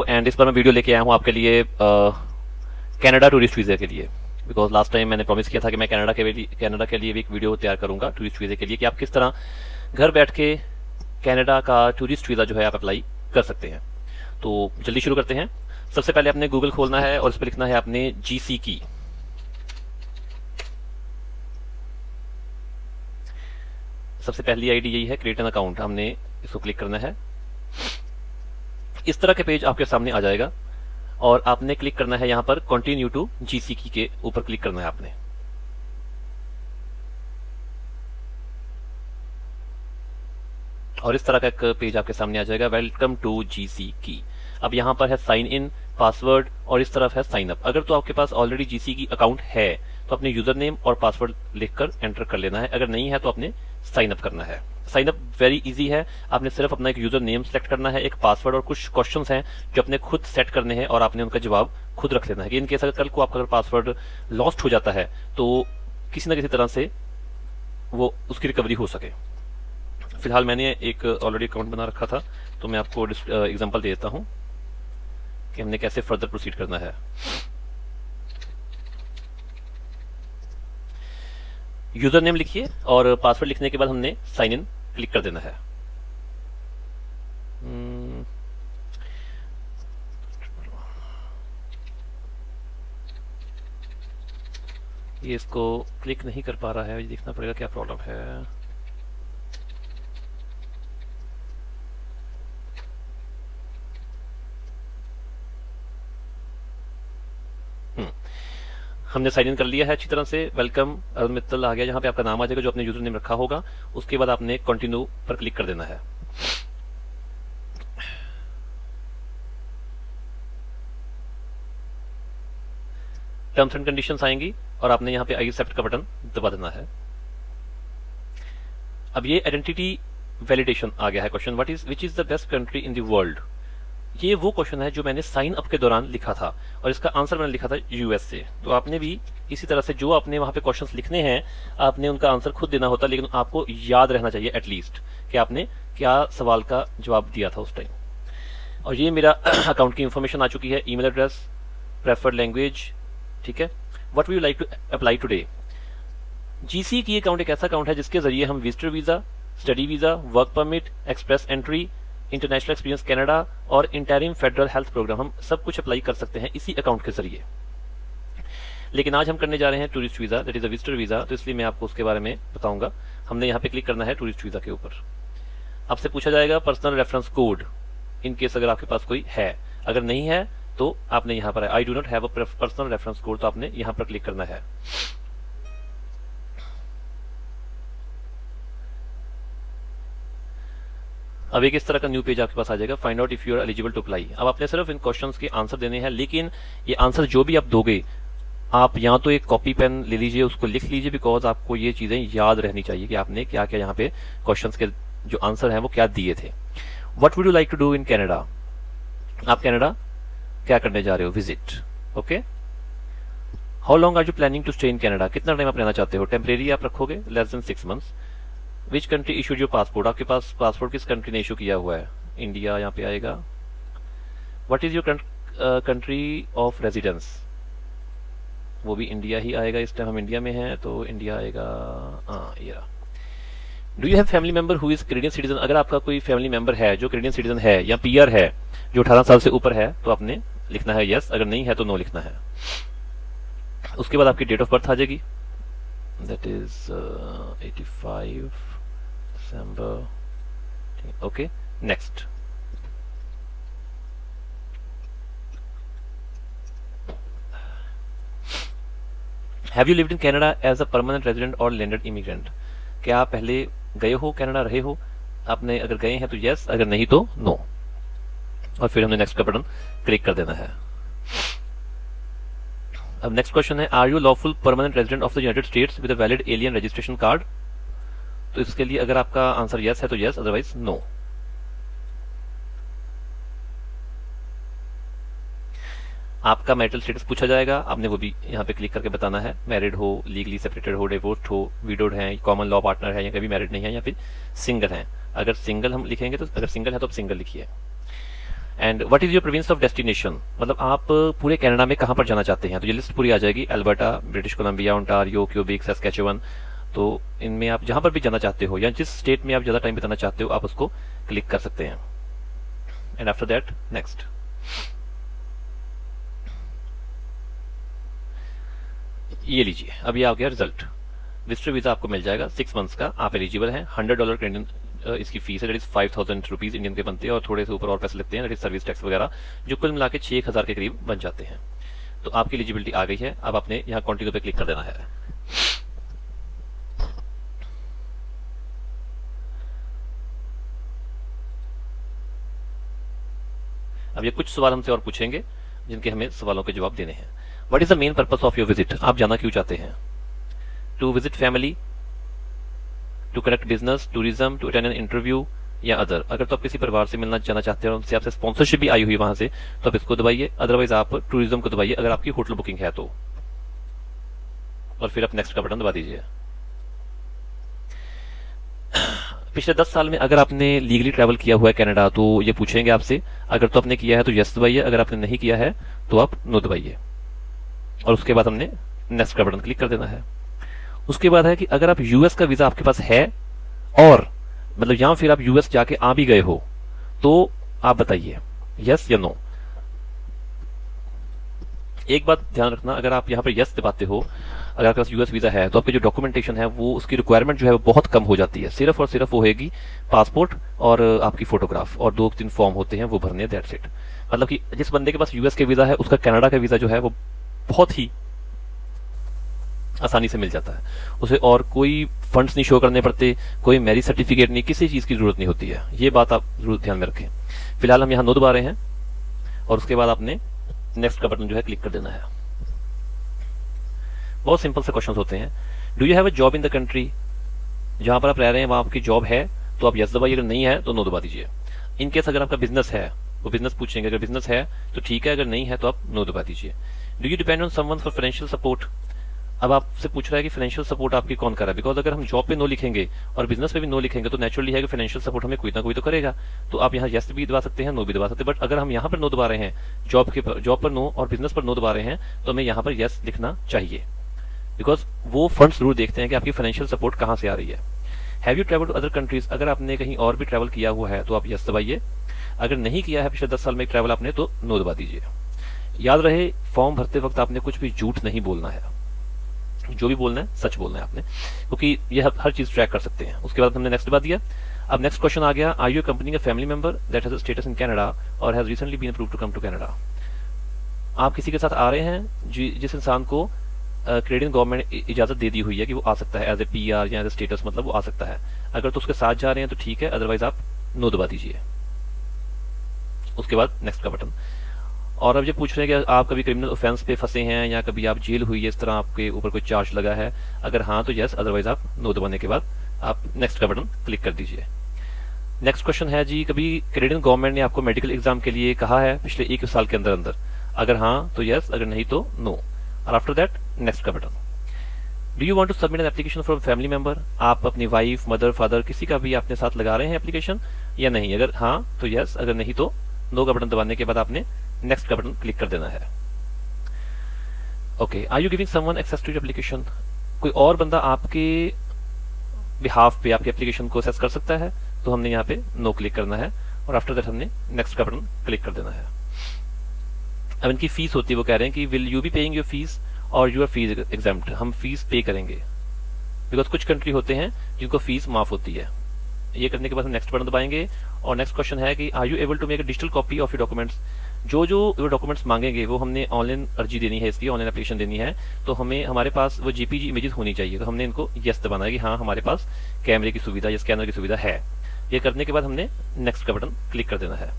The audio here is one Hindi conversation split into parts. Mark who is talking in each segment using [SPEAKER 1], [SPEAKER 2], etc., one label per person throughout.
[SPEAKER 1] एंड इस बार मैं वीडियो लेके आया हूँ आपके लिए कनाडा टूरिस्ट वीज़ा के लिए, बिकॉज लास्ट टाइम मैंने प्रॉमिस किया था कि मैं कनाडा के लिए भी एक वीडियो तैयार करूंगा टूरिस्ट वीज़े के लिए, कि आप किस तरह घर बैठ के कनाडा का टूरिस्ट वीज़ा जो है आप अप्लाई कर सकते हैं। तो जल्दी शुरू करते हैं। सबसे पहले आपने गूगल खोलना है और इस पर लिखना है आपने जीसी की। सबसे पहली आईडी यही है, क्रिएट एन अकाउंट, हमने इसको क्लिक करना है। इस तरह के पेज आपके सामने आ जाएगा और आपने क्लिक करना है यहां पर कंटिन्यू टू जीसीकी के ऊपर क्लिक करना है आपने। और इस तरह का एक पेज आपके सामने आ जाएगा, वेलकम टू जीसीकी। अब यहां पर है साइन इन, पासवर्ड और इस तरफ है साइन अप। अगर तो आपके पास ऑलरेडी जीसीकी अकाउंट है तो अपने यूजर नेम और पासवर्ड लिखकर एंटर कर लेना है, अगर नहीं है तो आपने साइन अप करना है। साइन अप वेरी इजी है, आपने सिर्फ अपना एक यूजर नेम सेलेक्ट करना है, एक पासवर्ड और कुछ क्वेश्चंस हैं जो अपने खुद सेट करने हैं और आपने उनका जवाब खुद रख लेना है। कि इन केस अगर कल को आपका अगर पासवर्ड लॉस्ट हो जाता है तो किसी न किसी तरह से वो उसकी रिकवरी हो सके। फिलहाल मैंने एक ऑलरेडी अकाउंट बना रखा था तो मैं आपको एग्जांपल दे देता हूं कि हमने कैसे फर्दर प्रोसीड करना है। यूजर नेम लिखिए और पासवर्ड लिखने के बाद हमने साइन इन क्लिक कर देना है। ये इसको क्लिक नहीं कर पा रहा है, ये देखना पड़ेगा क्या प्रॉब्लम है। हमने साइन इन कर लिया है अच्छी तरह से। वेलकम अरुण मित्तल आ गया, जहां पे आपका नाम आ जाएगा जो आपने यूजर नेम रखा होगा। उसके बाद आपने कंटिन्यू पर क्लिक कर देना है। टर्म्स एंड कंडीशंस आएंगी और आपने यहां पे आई एक्सेप्ट का बटन दबा देना है। अब ये आइडेंटिटी वैलिडेशन आ गया है question, what is which is the best country in the world. ये वो क्वेश्चन है जो मैंने साइन अप के दौरान लिखा था और इसका आंसर मैंने लिखा था यूएसए। तो आपने भी इसी तरह से जो आपने वहां पे क्वेश्चंस लिखने हैं आपने उनका आंसर खुद देना होता, लेकिन आपको याद रहना चाहिए एटलीस्ट कि आपने क्या सवाल का जवाब दिया था उस टाइम। और ये मेरा अकाउंट की इंफॉर्मेशन आ चुकी है, ईमेल एड्रेस, प्रेफर्ड लैंग्वेज, ठीक है। What would you like to apply today. GC की अकाउंट एक ऐसा अकाउंट है जिसके जरिए हम visitor visa, study visa, work permit, express entry, international experience Canada और इंटरिम फेडरल हेल्थ प्रोग्राम हम सब कुछ अप्लाई कर सकते हैं इसी अकाउंट के जरिए। लेकिन आज हम करने जा रहे हैं tourist visa, that is a visitor visa, तो इसलिए मैं आपको उसके बारे में बताऊंगा। हमने यहाँ पे क्लिक करना है टूरिस्ट वीजा के ऊपर। आपसे पूछा जाएगा personal reference code, in case अगर आपके पास कोई है, अगर नहीं है तो आपने यहाँ पर I do not have a personal reference code, तो आपने यहाँ पर क्लिक करना है। अब एक इस तरह का न्यू पेज आपके पास आ जाएगा, find out if you are eligible to apply. अब आपने सिर्फ इन क्वेश्चंस के आंसर देने हैं, लेकिन ये आंसर जो भी आप दोगे आप या तो एक कॉपी पेन ले लीजिए, उसको लिख लीजिए, बिकॉज आपको ये चीजें याद रहनी चाहिए कि आपने क्या क्या यहाँ पे क्वेश्चंस के जो आंसर है वो क्या दिए थे। What would you like to do in Canada, आप कनाडा क्या करने जा रहे हो, visit, okay. How long are you planning to stay in Canada, कितना टाइम आप रहना चाहते हो, टेम्परेरी आप रखोगे, less than 6 months. Which country issued your passport, आपके पास पासपोर्ट किस कंट्री ने इशू किया हुआ है, इंडिया यहाँ पे आएगा। What is your country of residence, वो भी इंडिया ही आएगा, इस टाइम हम इंडिया में हैं तो इंडिया आएगा। ये do you have family member who is Canadian citizen, अगर आपका कोई फैमिली मेंबर है जो कैनेडियन सिटीजन है या पीआर है जो 18 साल से ऊपर है तो आपने लिखना है यस, अगर नहीं है तो नो लिखना है। उसके बाद आपकी डेट ऑफ बर्थ आ जाएगी, that is 85 December, okay, next. Have you lived in Canada as a permanent resident or landed immigrant, क्या आप पहले गए हो कनाडा, रहे हो, आपने अगर गए हैं तो यस, अगर नहीं तो नो। और फिर हमने नेक्स्ट का बटन क्लिक कर देना है। अब नेक्स्ट क्वेश्चन है, are you lawful permanent resident of the United States with a valid alien registration card. तो इसके लिए अगर आपका आंसर यस है तो यस, अदरवाइज नो। आपका मैरिटल स्टेटस पूछा जाएगा, आपने वो भी यहाँ पे क्लिक करके बताना है, मैरिड हो, लीगली सेपरेटेड हो, डिवोर्स्ड हो, विडोड है, कॉमन लॉ पार्टनर है या कभी मैरिड नहीं है या फिर सिंगल है। अगर सिंगल हम लिखेंगे तो अगर सिंगल है तो आप सिंगल लिखिए। And what is your province of destination, मतलब आप पूरे कनाडा में कहां पर जाना चाहते हैं। तो ये लिस्ट पूरी आ जाएगी, Alberta, British Columbia, Ontario, Quebec, Saskatchewan. तो इनमें आप जहां पर भी जाना चाहते हो या जिस स्टेट में आप ज्यादा टाइम बिताना चाहते हो आप उसको क्लिक कर सकते हैं। And after that next. ये लीजिए, अब ये आ गया रिजल्ट। विजिटर वीजा आपको मिल जाएगा 6 मंथ्स का, आप एलिजिबल हैं। $100 कैनेडियन इसकी फीस है, दैट इज 5000 रुपीज इंडियन के बनते हैं, और थोड़े से ऊपर और पैसे लगते हैं, दैट इज सर्विस टैक्स वगैरह, जो कुल मिला के 6000 के करीब बन जाते हैं। तो आपकी एलिजिबिलिटी आ गई है। अब आपने यहाँ कंटिन्यू पे क्लिक कर देना है। अब ये कुछ सवाल हमसे और पूछेंगे जिनके हमें सवालों के जवाब देने हैं। What is the main purpose of your visit, आप जाना क्यों चाहते हैं। To visit family, to connect business, tourism, to attend an interview या अदर। अगर तो आप किसी परिवार से मिलना जाना चाहते हैं और उनसे आपसे स्पॉन्सरशिप भी आई हुई वहां से, तो आप इसको दबाइए, अदरवाइज आप टूरिज्म को दबाइए अगर आपकी होटल बुकिंग है तो, और फिर आप नेक्स्ट का बटन दबा दीजिए। पिछले 10 साल में अगर आपने लीगली ट्रैवल किया हुआ है कनाडा तो ये पूछेंगे आपसे, अगर तो आपने किया है तो यस दबाइए, अगर आपने नहीं किया है तो आप नो दबाइए, और उसके बाद हमने नेक्स्ट का बटन क्लिक कर देना है। उसके बाद है कि अगर आप यूएस का वीजा आपके पास है और मतलब या फिर आप यूएस जाके आ भी गए हो तो आप बताइए यस या नो। एक बात ध्यान रखना, अगर आप यहाँ पर यस दबाते हो, अगर आपके पास यूएस वीजा है तो आपकी जो डॉक्यूमेंटेशन है वो उसकी रिक्वायरमेंट जो है वो बहुत कम हो जाती है। सिर्फ और सिर्फ वो होगी पासपोर्ट और आपकी फोटोग्राफ और 2-3 फॉर्म होते हैं वो भरने, दैट्स इट। मतलब कि जिस बंदे के पास यूएस के वीजा है उसका कनाडा का वीजा जो है वो बहुत ही आसानी से मिल जाता है, उसे और कोई फंड्स नहीं शो करने पड़ते, कोई मैरिज सर्टिफिकेट नहीं, किसी चीज की जरूरत नहीं होती है। ये बात आप जरूर ध्यान में रखें। फिलहाल हम यहाँ नो दबा रहे हैं और उसके बाद आपने नेक्स्ट का बटन जो है क्लिक कर देना है। बहुत सिंपल से क्वेश्चन होते हैं। Do you have a job in the country, जहां पर आप रह रहे हैं वहां आपकी जॉब है तो आप यस दबाइए, अगर नहीं है तो नो दबा दीजिए। इन केस अगर आपका बिजनेस है वो बिजनेस पूछेंगे, अगर बिजनेस है तो ठीक है, अगर नहीं है तो आप नो दबा दीजिए। Do you depend on someone for financial support, अब आपसे पूछ रहा है कि फाइनेंशियल सपोर्ट आपकी कौन कर रहा है, बिकॉज अगर हम जॉब पे नो लिखेंगे और बिजनेस पे भी नो लिखेंगे तो नेचुरली है कि फाइनेंशियल सपोर्ट हमें कोई ना कोई तो करेगा। तो आप यहाँ यस भी दबा सकते हैं, नो भी दबा सकते हैं, बट अगर हम यहाँ पर नो दबा रहे हैं, जॉब पर नो और बिजनेस पर नो दबा रहे हैं, तो हमें यहाँ पर यस लिखना चाहिए, बिकॉज वो फंड्स जरूर देखते हैं कि आपकी फाइनेंशियल सपोर्ट कहां से आ रही है। Have you travel to other countries, अगर आपने कहीं और भी ट्रैवल किया हुआ है तो आप यस दबाइए, अगर नहीं किया है पिछले 10 साल में ट्रैवल आपने तो नो दबा दीजिए। याद रहे फॉर्म भरते वक्त आपने कुछ भी झूठ नहीं बोलना है, जो भी बोलना है सच बोलना है आपने, क्योंकि ये हर चीज ट्रैक कर सकते हैं। उसके बाद हमने नेक्स्ट दबा दिया। अब नेक्स्ट क्वेश्चन आ गया, आर यू कंपनी का family member that has status in Canada और has recently been approved to come to Canada. आप किसी के साथ आ रहे हैं जिस इंसान को कैनेडियन गवर्नमेंट इजाजत दे दी हुई है कि वो आ सकता है एज ए पीआर या एज ए स्टेटस, मतलब वो आ सकता है। अगर तो उसके साथ जा रहे हैं तो ठीक है, अदरवाइज आप नो दबा दीजिए। उसके बाद नेक्स्ट का बटन। और अब ये पूछ रहे हैं कि आप कभी क्रिमिनल ऑफेंस पे फंसे हैं या कभी आप जेल हुई है, इस तरह आपके ऊपर कोई चार्ज लगा है, अगर हाँ तो यस, अदरवाइज आप नो दबाने के बाद आप नेक्स्ट का बटन क्लिक कर दीजिए। नेक्स्ट क्वेश्चन है जी, कभी कैनेडियन गवर्नमेंट ने आपको मेडिकल एग्जाम के लिए कहा है पिछले 1 साल के अंदर अंदर, अगर हाँ तो यस, अगर नहीं तो नो, और आफ्टर दैट नेक्स्ट का button. Do you want to submit an application for family member, आप अपनी वाइफ, मदर, फादर किसी का भी अपने साथ लगा रहे हैं एप्लीकेशन या नहीं, अगर हाँ तो यस, अगर नहीं तो नो का बटन दबाने के बाद आपने नेक्स्ट का बटन क्लिक कर देना है। Okay, are you giving someone access to your application, कोई और बंदा आपके बिहाफ पे आपकी एप्लीकेशन को एक्सेस कर सकता है, तो हमने यहाँ पे नो क्लिक करना है और आफ्टर दैट हमने नेक्स्ट का बटन क्लिक कर देना है। अब इनकी फीस होती है, वो कह रहे हैं कि will you be paying your fees और यूर फीस एग्जाम्प्ट, हम फीस पे करेंगे, बिकॉज कुछ कंट्री होते हैं जिनको फीस माफ होती है। ये करने के बाद हम नेक्स्ट बटन दबाएंगे और नेक्स्ट क्वेश्चन है कि are you able to make a digital copy of your documents, जो डॉक्यूमेंट्स मांगेंगे वो हमने ऑनलाइन अर्जी देनी है, इसकी ऑनलाइन एप्लीकेशन देनी है, तो हमें हमारे पास वो जेपीजी इमेजेस होनी चाहिए, तो हमने इनको यस दबाना है कि हाँ हमारे पास कैमरे की सुविधा या स्कैनर की सुविधा है। ये करने के बाद हमने नेक्स्ट का बटन क्लिक कर देना है।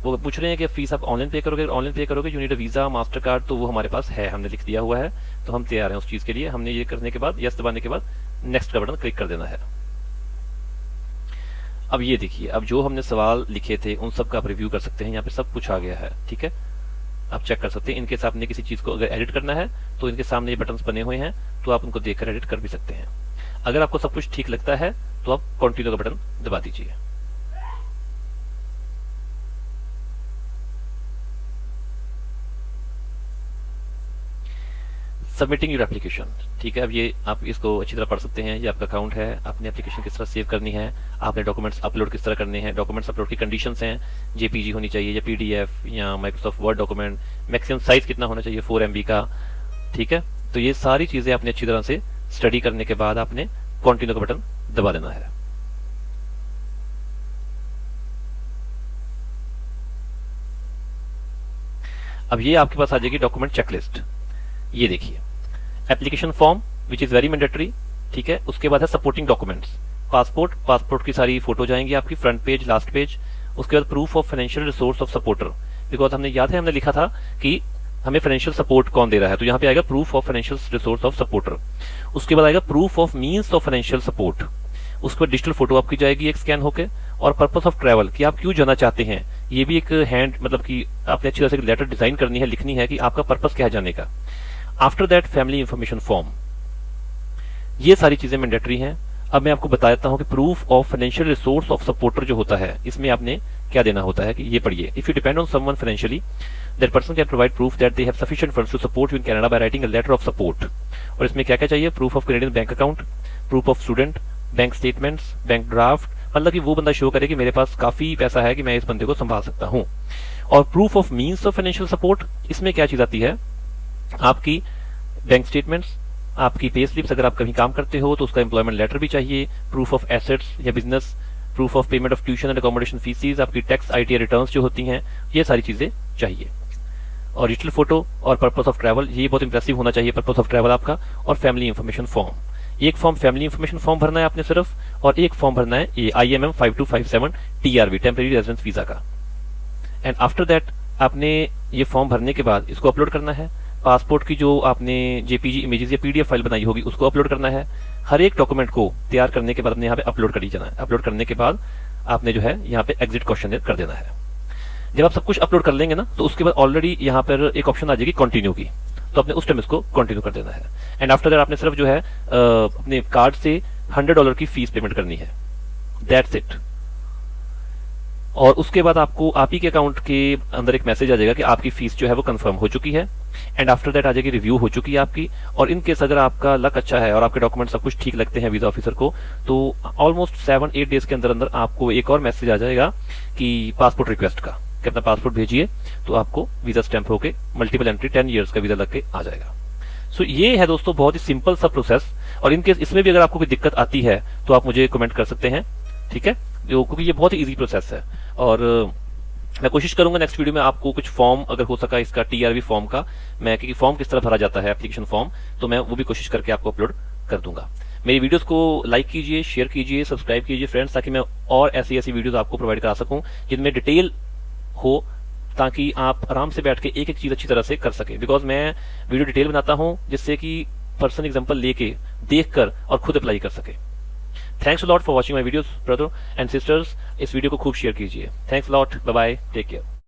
[SPEAKER 1] वो पूछ रहे हैं कि फीस आप ऑनलाइन पे करोगे, ऑनलाइन पे करोगे you need a visa master card, तो वो हमारे पास है, हमने लिख दिया हुआ है, तो हम तैयार हैं उस चीज के लिए। हमने ये करने के बाद यस दबाने के बाद नेक्स्ट का बटन क्लिक कर देना है। अब ये देखिए, अब जो हमने सवाल लिखे थे उन सब का आप रिव्यू कर सकते हैं, यहाँ पे सब कुछ आ गया है, ठीक है, आप चेक कर सकते हैं। इनके साथ आपने किसी चीज को अगर एडिट करना है तो इनके सामने ये बटन्स बने हुए हैं, तो आप उनको देखकर एडिट कर भी सकते हैं। अगर आपको सब कुछ ठीक लगता है तो आप कंटिन्यू का बटन दबा दीजिए। Submitting your application. ठीक है, अब ये आप इसको अच्छी तरह पढ़ सकते हैं। ये आपका अकाउंट है, आपने एप्लीकेशन किस तरह सेव करनी है, आपने डॉक्यूमेंट्स अपलोड किस तरह करने हैं, डॉक्यूमेंट्स अपलोड की कंडीशंस हैं, जेपीजी होनी चाहिए या पीडीएफ या Microsoft word document, maximum size कितना होना चाहिए 4 MB का। ठीक है, तो ये सारी चीजें आपने अच्छी तरह से स्टडी करने के बाद आपने कंटिन्यू का बटन दबा देना है। अब ये आपके पास आ जाएगी डॉक्यूमेंट चेकलिस्ट। ये देखिए, application form which is very mandatory. ठीक है, उसके बाद है सपोर्टिंग डॉक्यूमेंट्स, पासपोर्ट, पासपोर्ट की सारी फोटो जाएंगी आपकी, फ्रंट पेज लास्ट पेज। उसके बाद proof of financial resource of supporter, because हमने याद है हमने लिखा था कि हमें फाइनेंशियल सपोर्ट कौन दे रहा है, तो यहाँ पे आएगा proof of financial resource of supporter. उसके बाद आएगा proof of means of financial support. उसके बाद डिजिटल फोटो आपकी जाएगी एक स्कैन होके, और पर्पस ऑफ ट्रैवल कि आप क्यों जाना चाहते हैं, ये भी एक हैंड मतलब कि आपने अच्छी तरह से लेटर डिजाइन करनी है, लिखनी है कि आपका पर्पस क्या है जाने का। After that family information form, ये सारी चीजें मैंडेटरी हैं। अब मैं आपको बता देता हूं कि proof of financial resource of supporter जो होता है, इसमें आपने क्या देना होता है कि ये पढ़िए, if you depend on someone financially that person can provide proof that they have sufficient funds to support you in Canada by writing a letter of support. और इसमें क्या क्या चाहिए, proof of Canadian bank account, proof of student, bank statements, bank draft, मतलब कि वो बंदा शो करे कि मेरे पास काफी पैसा है कि मैं इस बंदे को संभाल सकता हूं। और proof of means of financial support, इसमें क्या चीज आती है, आपकी बैंक स्टेटमेंट्स, आपकी पे स्लिप्स, अगर आप कहीं काम करते हो तो उसका एम्प्लॉयमेंट लेटर भी चाहिए, प्रूफ ऑफ एसेट्स या business, proof of payment of tuition and accommodation faeces, आपकी टैक्स ITR रिटर्न्स जो होती हैं, ये सारी चीजें चाहिए। और डिजिटल फोटो और पर्पस ऑफ ट्रैवल, ये बहुत इंप्रेसिव होना चाहिए पर्पस ऑफ ट्रैवल आपका। और फैमिली इंफॉर्मेशन फॉर्म, एक फॉर्म फैमिली इंफॉर्मेशन फॉर्म भरना है आपने सिर्फ, और एक फॉर्म भरना है ये IMM 5257 TRV temporary residence visa का। एंड आफ्टर दैट आपने ये फॉर्म भरने के बाद इसको अपलोड करना है। पासपोर्ट की जो आपने JPG इमेजेस या PDF फाइल बनाई होगी उसको अपलोड करना है। हर एक डॉक्यूमेंट को तैयार करने के बाद अपने यहाँ पे अपलोड कर जाना है। अपलोड करने के बाद आपने जो है यहाँ पे एग्जिट क्वेश्चन कर देना है। जब आप सब कुछ अपलोड कर लेंगे ना, तो उसके बाद ऑलरेडी यहाँ पर एक ऑप्शन आ जाएगी कंटिन्यू की, तो आपने उस टाइम इसको कंटिन्यू कर देना है। एंड आफ्टर दैट आपने सिर्फ जो है अपने कार्ड से $100 की फीस पेमेंट करनी है, दैट्स इट। और उसके बाद आपको आप ही के अकाउंट के अंदर एक मैसेज आ जाएगा कि आपकी फीस जो है वो कंफर्म हो चुकी है। एंड आफ्टर दैट आ जाएगी रिव्यू हो चुकी है आपकी। और इन केस अगर आपका लक अच्छा है और आपके डॉक्यूमेंट सब कुछ ठीक लगते हैं वीजा ऑफिसर को, तो ऑलमोस्ट 7-8 डेज के अंदर अंदर आपको एक और मैसेज आ जाएगा कि पासपोर्ट रिक्वेस्ट का, कि अपना पासपोर्ट भेजिए, तो आपको वीजा स्टैंप होके मल्टीपल एंट्री 10 ईयर्स का वीजा लग के आ जाएगा। सो ये है दोस्तों बहुत ही सिंपल सा प्रोसेस। और इनकेस इसमें भी अगर आपको कोई दिक्कत आती है तो आप मुझे कमेंट कर सकते हैं, ठीक है, क्योंकि ये बहुत ही इजी प्रोसेस है। और मैं कोशिश करूंगा नेक्स्ट वीडियो में आपको कुछ फॉर्म अगर हो सका इसका TRV फॉर्म का, मैं क्योंकि फॉर्म किस तरह भरा जाता है एप्लीकेशन फॉर्म, तो मैं वो भी कोशिश करके आपको अपलोड कर दूंगा। मेरी वीडियोस को लाइक कीजिए, शेयर कीजिए, सब्सक्राइब कीजिए फ्रेंड्स, ताकि मैं और ऐसी वीडियोस आपको प्रोवाइड करा सकूं जिनमें डिटेल हो, ताकि आप आराम से बैठ के एक एक चीज अच्छी तरह से कर सके। बिकॉज मैं वीडियो डिटेल बनाता हूं जिससे कि पर्सन एग्जांपल लेके देखकर और खुद अप्लाई कर सके। Thanks a lot for watching my videos brother and sisters. इस वीडियो को खूब शेयर कीजिए। Thanks a lot, bye bye, take care.